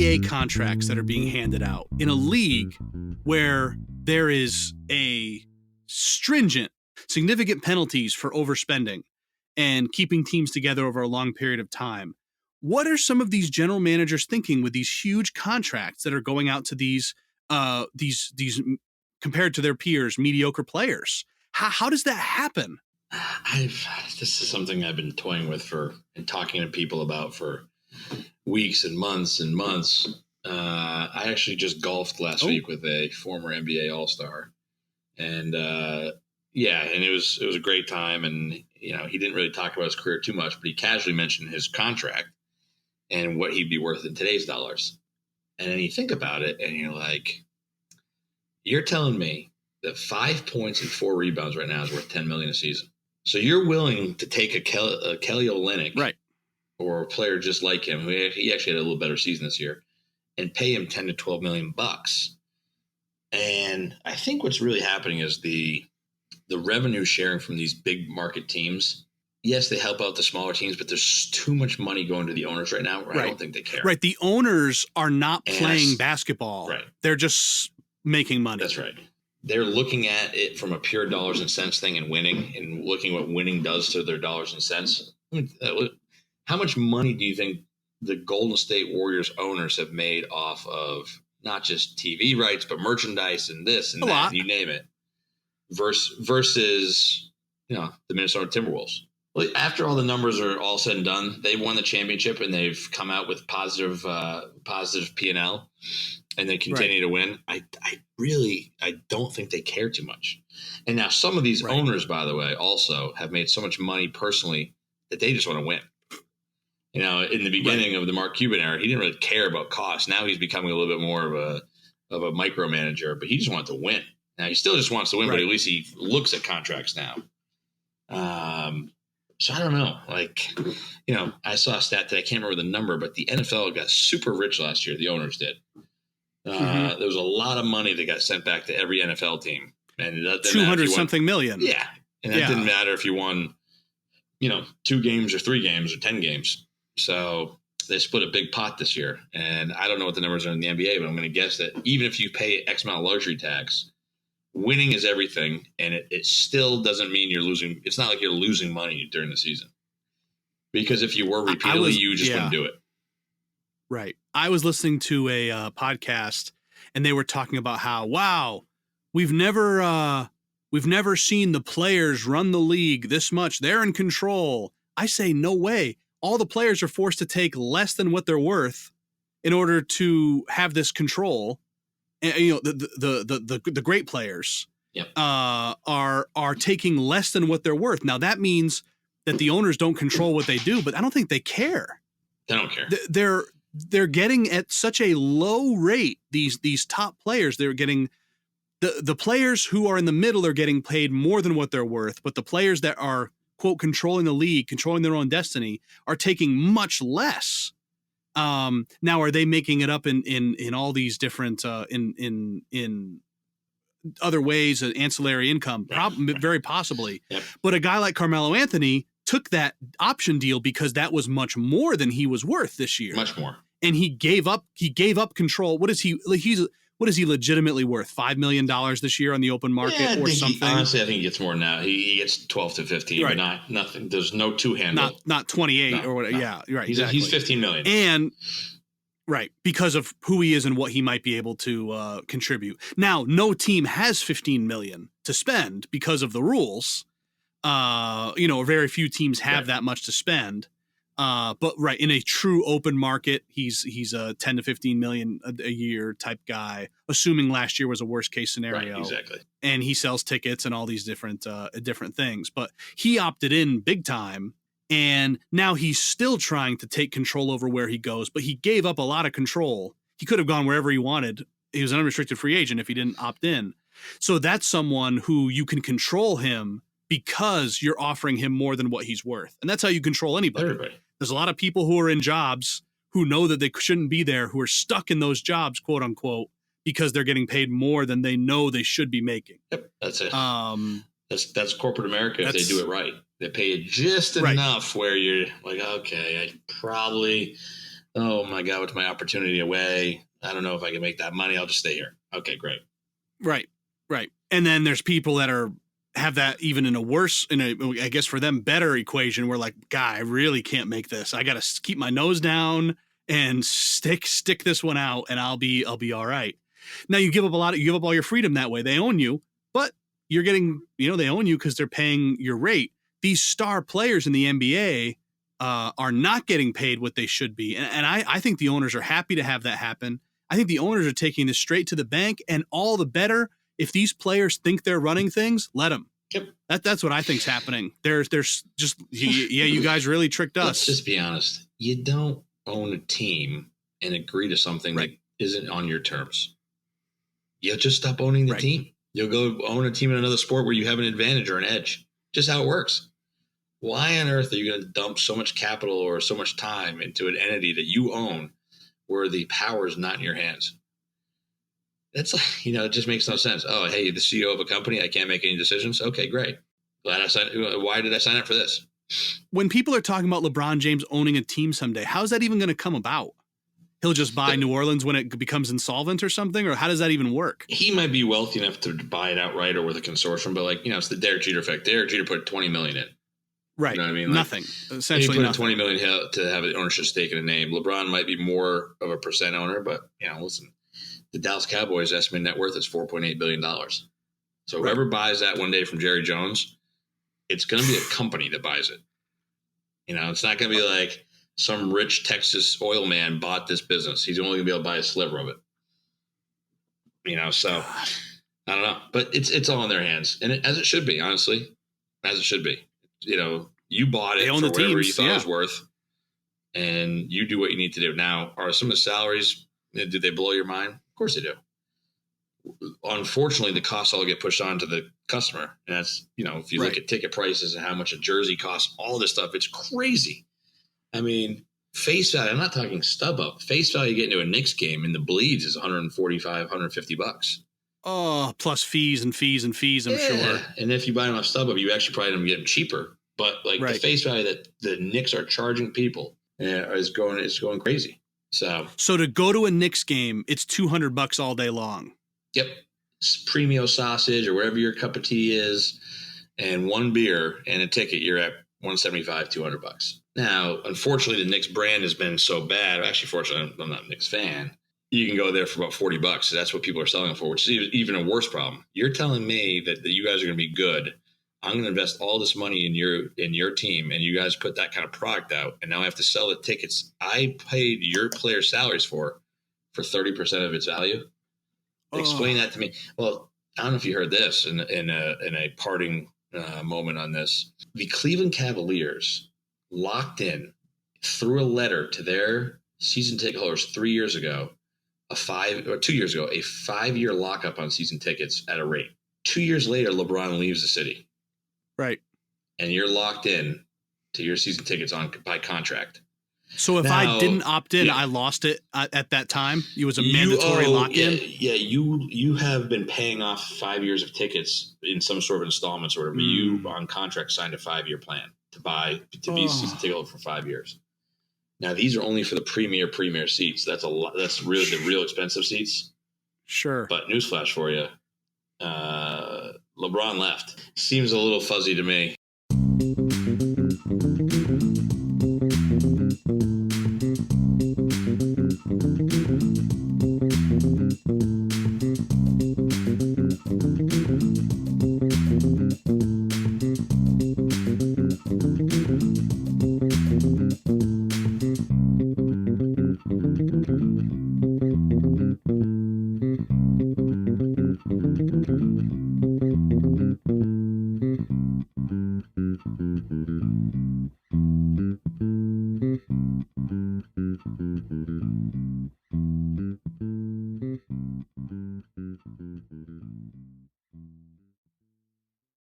NBA contracts that are being handed out in a league where there is a stringent, significant penalties for overspending and keeping teams together over a long period of time. What are some of these general managers thinking with these huge contracts that are going out to these compared to their peers, mediocre players? How does that happen? This is something I've been toying with and talking to people about for weeks and months and months. I actually just golfed last week with a former NBA All-Star, and and it was a great time. And he didn't really talk about his career too much, but he casually mentioned his contract and what he'd be worth in today's dollars. And then you think about it, and you're like, you're telling me that 5 points and 4 rebounds right now is worth $10 million a season. So you're willing to take a Kelly Olynyk, right, or a player just like him, who he actually had a little better season this year, and pay him $10 to $12 million bucks. And I think what's really happening is the revenue sharing from these big market teams. Yes, they help out the smaller teams, but there's too much money going to the owners right now. Right. I don't think they care. Right. The owners are not playing basketball. Right. They're just making money. That's right. They're looking at it from a pure dollars and cents thing and winning, and looking what winning does to their dollars and cents. How much money do you think the Golden State Warriors owners have made off of not just TV rights, but merchandise and this and that, you name it, versus the Minnesota Timberwolves? Well, after all the numbers are all said and done, they won the championship and they've come out with positive P&L, and they continue to win. I don't think they care too much. And now some of these owners, by the way, also have made so much money personally that they just want to win. In the beginning of the Mark Cuban era, he didn't really care about cost. Now he's becoming a little bit more of a micromanager, but he just wanted to win. Now he still just wants to win, but at least he looks at contracts now. So I don't know. I saw a stat that I can't remember the number, but the NFL got super rich last year. The owners did. There was a lot of money that got sent back to every NFL team, and that 200-something million. Yeah, and that didn't matter if you won, 2 games or 3 games or 10 games. So they split a big pot this year, and I don't know what the numbers are in the NBA, but I'm going to guess that even if you pay X amount of luxury tax, winning is everything, and it still doesn't mean you're losing. It's not like you're losing money during the season, because if you were repeatedly, you just wouldn't do it. Right. I was listening to a podcast, and they were talking about how, we've never seen the players run the league this much. They're in control. I say, no way. All the players are forced to take less than what they're worth in order to have this control. And, the great players are taking less than what they're worth. Now that means that the owners don't control what they do, but I don't think they care. They don't care. They're getting at such a low rate. These top players, they're getting the players who are in the middle are getting paid more than what they're worth, but the players that are, quote, controlling the league, controlling their own destiny, are taking much less. Now, are they making it up in all these different in other ways, ancillary income? Very possibly. Yep. But a guy like Carmelo Anthony took that option deal because that was much more than he was worth this year. Much more. And he gave up control. What is he legitimately worth? $5 million this year on the open market or something? Honestly, I think he gets more now. He gets 12 to 15, but not nothing. There's no two handle. Not 28 or whatever. No. Yeah, right. He's 15 million. And because of who he is and what he might be able to contribute. Now, no team has 15 million to spend because of the rules. Very few teams have that much to spend. But in a true open market, he's a 10 to 15 million a year type guy, assuming last year was a worst case scenario. Right, exactly. And he sells tickets and all these different things, but he opted in big time. And now he's still trying to take control over where he goes, but he gave up a lot of control. He could have gone wherever he wanted. He was an unrestricted free agent if he didn't opt in. So that's someone who you can control him because you're offering him more than what he's worth. And that's how you control anybody. Everybody. There's a lot of people who are in jobs who know that they shouldn't be there, who are stuck in those jobs, quote unquote, because they're getting paid more than they know they should be making. Yep, that's it. That's corporate America if they do it right. They pay you just enough where you're like, okay, Oh my God, what's my opportunity away? I don't know if I can make that money. I'll just stay here. Okay, great. Right. Right. And then there's people that have that even in a worse, I guess for them, better equation where like, God, I really can't make this. I got to keep my nose down and stick this one out, and I'll be all right. Now you give up all your freedom that way. They own you, but you're getting, they own you because they're paying your rate. These star players in the NBA are not getting paid what they should be. And I think the owners are happy to have that happen. I think the owners are taking this straight to the bank, and all the better. If these players think they're running things, let them. Yep. That's what I think's happening. There's just, you guys really tricked us. Let's just be honest. You don't own a team and agree to something that isn't on your terms. You'll just stop owning the team. You'll go own a team in another sport where you have an advantage or an edge. Just how it works. Why on earth are you going to dump so much capital or so much time into an entity that you own where the power is not in your hands? That's like, it just makes no sense. Oh, hey, the CEO of a company, I can't make any decisions. Okay, great. Glad I signed. Why did I sign up for this? When people are talking about LeBron James owning a team someday, how's that even going to come about? He'll just buy New Orleans when it becomes insolvent or something? Or how does that even work? He might be wealthy enough to buy it outright or with a consortium, but it's the Derek Jeter effect. Derek Jeter put $20 million in. Right. You know what I mean? Nothing. Essentially he put nothing. $20 million to have an ownership stake in a name. LeBron might be more of a percent owner, but listen, the Dallas Cowboys estimated net worth is $4.8 billion. So whoever buys that one day from Jerry Jones, it's going to be a company that buys it. It's not going to be like some rich Texas oil man bought this business. He's only going to be able to buy a sliver of it. So I don't know, but it's all in their hands, and as it should be, honestly, as it should be. You bought it for whatever you thought it was worth, and you do what you need to do. Now, are some of the salaries, did they blow your mind? Of course they do. Unfortunately, the costs all get pushed on to the customer. And that's, if you look at ticket prices and how much a jersey costs, all this stuff, it's crazy. I mean, face value, I'm not talking stub up. Face value getting to a Knicks game in the bleeds is $145, $150. Oh, plus fees, I'm sure. And if you buy them off StubHub, you actually probably end up getting cheaper. But the face value that the Knicks are charging people is going crazy. So to go to a Knicks game, it's $200 all day long. Yep. Premio sausage or whatever your cup of tea is, and one beer and a ticket, you're at $175, $200. Now, unfortunately, the Knicks brand has been so bad. Actually, fortunately, I'm not a Knicks fan. You can go there for about $40. So that's what people are selling for, which is even a worse problem. You're telling me that you guys are going to be good. I'm going to invest all this money in your team, and you guys put that kind of product out, and now I have to sell the tickets I paid your players' salaries for 30% of its value. Explain that to me. Well, I don't know if you heard this in a parting moment on this. The Cleveland Cavaliers locked in through a letter to their season ticket holders 2 years ago, a 5-year lockup on season tickets at a rate. 2 years later, LeBron leaves the city. Right. And you're locked in to your season tickets by contract. So if I didn't opt in, I lost it at that time. It was a mandatory lock-in. Yeah, you have been paying off 5 years of tickets in some sort of installments or whatever. You on contract signed a 5-year plan to be a season ticket holder for 5 years. Now these are only for the premier seats. That's a lot. That's really the real expensive seats. Sure. But newsflash for you, LeBron left. Seems a little fuzzy to me.